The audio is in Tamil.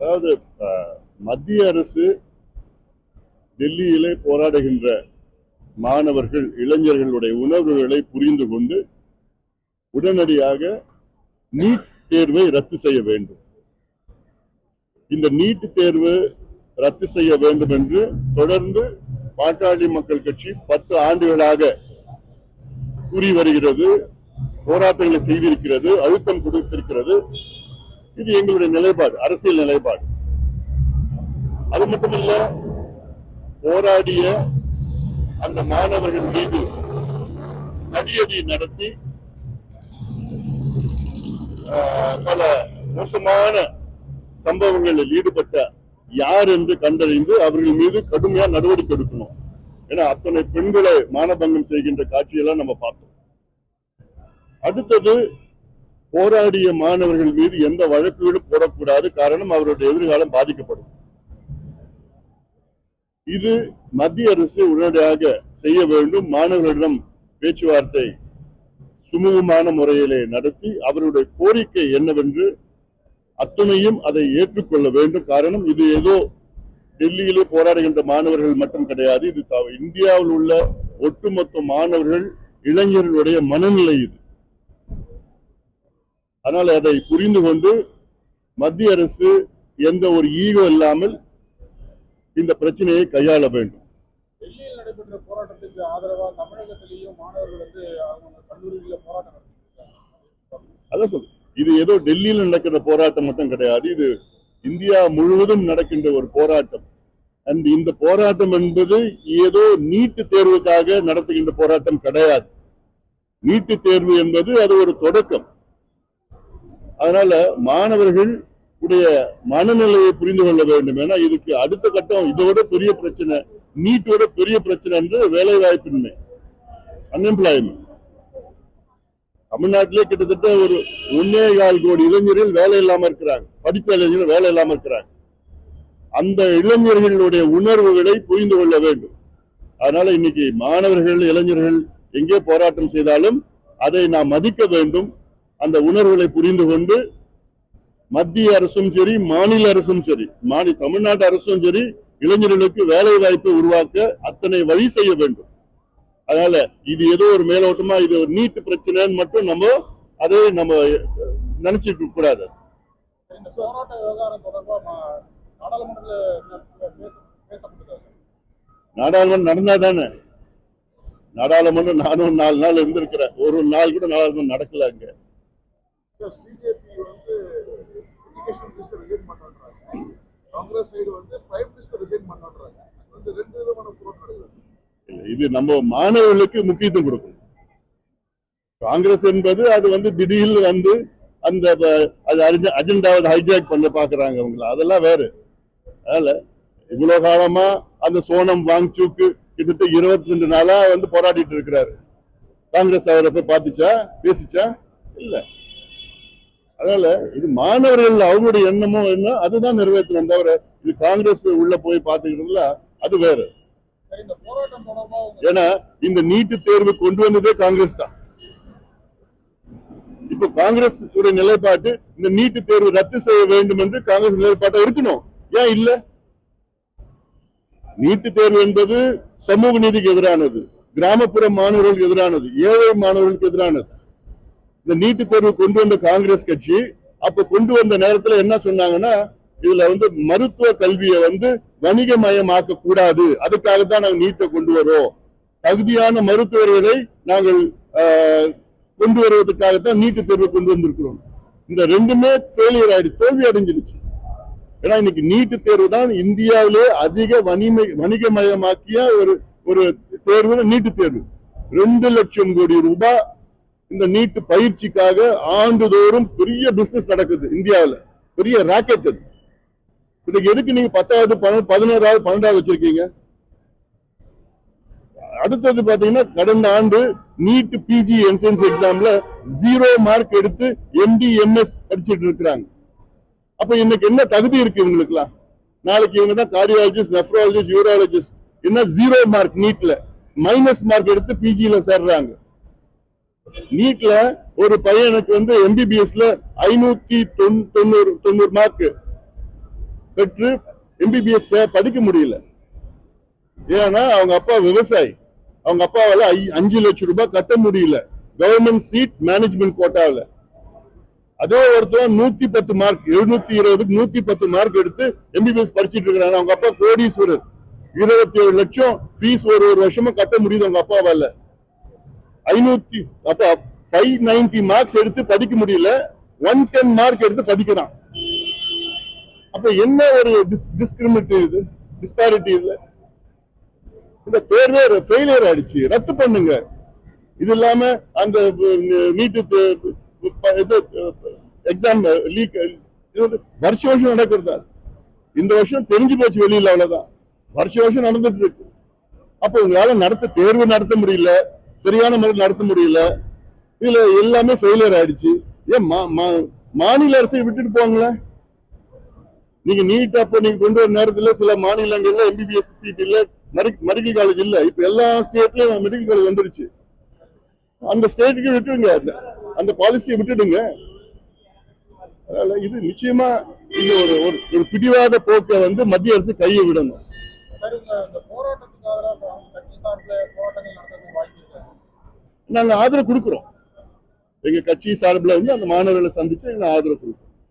அதாவது மத்திய அரசு டெல்லியிலே போராடுகின்ற மாணவர்கள் இளைஞர்களுடைய உணர்வுகளை புரிந்து கொண்டு உடனடியாக நீட் தேர்வை ரத்து செய்ய வேண்டும். இந்த நீட் தேர்வு ரத்து செய்ய வேண்டும் என்று தொடர்ந்து பாட்டாளி மக்கள் கட்சி 10 ஆண்டுகளாக கூறி வருகிறது, போராட்டங்களை செய்திருக்கிறது, அழுத்தம் கொடுத்திருக்கிறது. இது எங்களுடைய நிலைப்பாடு, அரசியல் நிலைப்பாடு. அது மட்டுமல்ல, போராடிய அந்த மாணவர்கள் மீது அடியடி நடத்தி பல மோசமான சம்பவங்களில் ஈடுபட்ட யார் என்று கண்டறிந்து அவர்கள் மீது கடுமையான நடவடிக்கை எடுக்கணும். ஏன்னா அத்தனை பெண்களை மானபங்கம் செய்கின்ற காட்சியெல்லாம் நம்ம பார்த்தோம். அடுத்தது, போராடிய மாணவர்கள் மீது எந்த வழக்குகளும் போடக்கூடாது. காரணம், அவருடைய எதிர்காலம் பாதிக்கப்படும். இது மத்திய அரசு உடனடியாக செய்ய வேண்டும். மாணவர்களிடம் பேச்சுவார்த்தை சுமூகமான முறையிலே நடத்தி அவருடைய கோரிக்கை என்னவென்று அத்துணையும் அதை ஏற்றுக்கொள்ள வேண்டும். காரணம், இது ஏதோ டெல்லியிலே போராடுகின்ற மாணவர்கள் மட்டும் கிடையாது. இது இந்தியாவில் உள்ள ஒட்டுமொத்த மாணவர்கள் இளைஞர்களுடைய மனநிலை இது. ஆனால் அதை புரிந்து கொண்டு மத்திய அரசு எந்த ஒரு ஈகோ இல்லாமல் இந்த பிரச்சனையை கையாள வேண்டும். டெல்லியில் நடைபெற்ற போராட்டத்துக்கு ஆதரவாக தமிழகத்திலேயும் மாணவர்கள் கல்லூரிகளில் போராட்டம் அதான் சொல்லு, இது ஏதோ டெல்லியில் நடக்கிற போராட்டம் மட்டும் கிடையாது. இது இந்தியா முழுவதும் நடக்கின்ற ஒரு போராட்டம். அண்ட் இந்த போராட்டம் என்பது ஏதோ நீட்டு தேர்வுக்காக நடத்துகின்ற போராட்டம் கிடையாது. நீட்டு தேர்வு என்பது அது ஒரு தொடக்கம். அதனால மாணவர்கள் உடைய மனநிலையை புரிந்து கொள்ள வேண்டும். ஏன்னா இதுக்கு அடுத்த கட்டம் இதோட பெரிய பிரச்சனை, நீட்டோட பெரிய பிரச்சனை என்று வேலை வாய்ப்பின்மை, அன்எம்ப்ளாய்மெண்ட். தமிழ்நாட்டிலே கிட்டத்தட்ட ஒரு 1.25 கோடி இளைஞர்கள் வேலை இல்லாம இருக்கிறாங்க, படித்த இளைஞர்கள் வேலை இல்லாம இருக்கிறாங்க. அந்த இளைஞர்களுடைய உணர்வுகளை புரிந்து கொள்ள வேண்டும். அதனால இன்னைக்கு மாணவர்கள் இளைஞர்கள் எங்கே போராட்டம் செய்தாலும் அதை நாம் மதிக்க வேண்டும். அந்த உணர்வுகளை புரிந்து கொண்டு மத்திய அரசும் சரி, மாநில அரசும் சரி, தமிழ்நாடு அரசும் சரி, இளைஞர்களுக்கு வேலை வாய்ப்பை உருவாக்க அத்தனை வழி செய்ய வேண்டும். அதனால இது ஏதோ ஒரு மேலோட்டமா இது ஒரு நீட்டு பிரச்சனைன்னு மட்டும் அதை நம்ம நினைச்சிட்டு கூடாது. நாடாளுமன்றம் நடந்தா தானே. நாடாளுமன்றம் நானும் 4 நாள் இருந்திருக்கிறேன். ஒரு நாள் கூட நாடாளுமன்றம் நடக்கல. அங்க சிஜேபி எஜுகேஷன் மினிஸ்டர் ரிசைன் பண்றாங்க, Congress side prime minister resign பண்றாங்க. 2 விதமான போராட்டம் நடக்குது. இது நம்ம மாணவர்களுக்கு முக்கியத்துவம் கொடுக்கணும். காங்கிரஸ் என்பது அது திடீர்னு அந்த அஜெண்டாவை ஹைஜாக் பண்ண பாக்குறாங்க அவங்க. அதெல்லாம் வேறு. அதனால இவ்வளவு காலமா அந்த சோனம் வாங்சூக்கு கிட்டத்தட்ட 22 நாளா போராடிட்டு இருக்கிறாரு. காங்கிரஸ் அவரை போய் பார்த்துச்சா, பேசிச்சா? இல்ல. அதனால இது மாணவர்கள் அவங்களுடைய எண்ணமும் என்ன அதுதான் நிறைவேற்றணும் தவிர இது காங்கிரஸ் உள்ள போய் பார்த்துக்கிறதுல அது வேறு. ஏன்னா இந்த நீட்டு தேர்வு கொண்டு வந்ததே காங்கிரஸ் தான். இப்ப காங்கிரஸ் நிலைப்பாட்டு இந்த நீட்டு தேர்வு ரத்து செய்ய வேண்டும் என்று காங்கிரஸ் நிலைப்பாட்டா இருக்கணும். ஏன் இல்ல? நீட்டு தேர்வு என்பது சமூக நீதிக்கு எதிரானது, கிராமப்புற மாணவர்களுக்கு எதிரானது, ஏழை மாணவர்களுக்கு எதிரானது. இந்த நீட்டு தேர்வு கொண்டு வந்த காங்கிரஸ் கட்சி அப்ப கொண்டு வந்த நேரத்துல என்ன சொன்னாங்கன்னா, இதுல மருத்துவ கல்வியை வணிகமயமாக்க கூடாது, அதுக்காகத்தான் நாங்கள் நீட்டை கொண்டு வரோம், தகுதியான மருத்துவர்களை நாங்கள் கொண்டு வருவதற்காகத்தான் நீட்டு தேர்வு கொண்டு வந்திருக்கிறோம். இந்த ரெண்டுமே ஃபெயிலியர் ஆயிடுச்சு, தோல்வி அடைஞ்சிருச்சு. ஏன்னா இன்னைக்கு நீட்டு தேர்வு தான் இந்தியாவிலே அதிக வணிகமயமாக்கிய ஒரு தேர்வு நீட்டு தேர்வு. 2 லட்சம் கோடி ரூபாய் இந்த நீட்டு பயிற்சிக்காக ஆண்டுதோறும் பெரிய பிசினஸ் நடக்குது இந்தியாவில், பெரிய ராக்கெட். அது இதுக்கு எதுக்கு நீங்க 10வது 11வது 12வது வச்சிருக்கீங்க? அடுத்தது பாத்தீங்கன்னா கடந்த ஆண்டு நீட் பிஜி என்ட்ரன்ஸ் எக்ஸாம்ல 0 மார்க் எடுத்து MD MS படிச்சுட்டு இருக்கிறாங்க. அப்ப இன்னைக்கு என்ன தகுதி இருக்கு இவங்களுக்குலாம்? நாளைக்கு இவங்க தான் கார்டியாலஜிஸ்ட், நெஃப்ராலஜிஸ்ட், யூராலஜிஸ்ட். என்ன 0 மார்க் நீட்ல மைனஸ் மார்க் எடுத்து பிஜில சேர்றாங்க. நீட்ல ஒரு பையனுக்கு MBBSல 590 மார்க் பெற்று எம்பிபிஎஸ் படிக்க முடியல. ஏன்னா அவங்க அப்பா விவசாயி, அவங்க அப்பாவால 5 லட்சம் ரூபாய் கட்ட முடியல கவர்மெண்ட் சீட் மேனேஜ்மெண்ட் கோட்டாவில். அதே ஒருத்தர் 110 மார்க் 720க்கு 110 மார்க் எடுத்து எம்பிபிஎஸ் படிச்சுட்டு இருக்கிறாங்க. அவங்க அப்பா கோடீஸ்வரர், 27 லட்சம் ஃபீஸ் ஒரு வருஷமா கட்ட முடியுது அவங்க அப்பாவால. 590 மார்க்ஸ் எடுத்து படிக்க முடியல, 110 மார்க் எடுத்து படிக்கிறான். அப்ப என்ன ஒரு டிஸ்கிரிமினேட்டிவ் இது, டிஸ்பாரிட்டி இல்ல. இந்த தேர்வே ஃபெயிலியர் ஆயிடுச்சு, ரத்து பண்ணுங்க. இது இல்லாம அந்த நீட்டு எக்ஸாம் லீக் வருஷம் நடக்கிறதா? இந்த வருஷம் தெரிஞ்சு போச்சு வெளியில, அவ்வளவுதான். வருஷம் நடந்துட்டு இருக்கு. அப்ப உங்களால தேர்வு நடத்த முடியல, சரியான முறையில் நடத்த முடியல. இதுல எல்லாமே ஃபெயிலியர் ஆயிடுச்சு. ஏன் மாநில அரசை விட்டுட்டு போங்களேன். நீங்க நீட் அப்ப நீங்க கொண்டு வர நேரத்துல சில மாநிலங்கள்ல எம்பிபிஎஸ் சீட் இல்ல, மெடிக்கல் காலேஜ் இல்ல. இப்ப எல்லா ஸ்டேட்லயும் மெடிக்கல் காலேஜ் வந்துருச்சு. அந்த ஸ்டேட்டுக்கு விட்டுடுங்க, அந்த பாலிசியை விட்டுடுங்க. அதனால இது நிச்சயமா இது ஒரு பிடிவாத போக்கை மத்திய அரசு கையை விடணும். நாங்க ஆதரவு கொடுக்கிறோம். எங்க கட்சி சார்பில் அந்த மாணவர்களை சந்திச்சு எங்க ஆதரவு கொடுக்கிறோம்.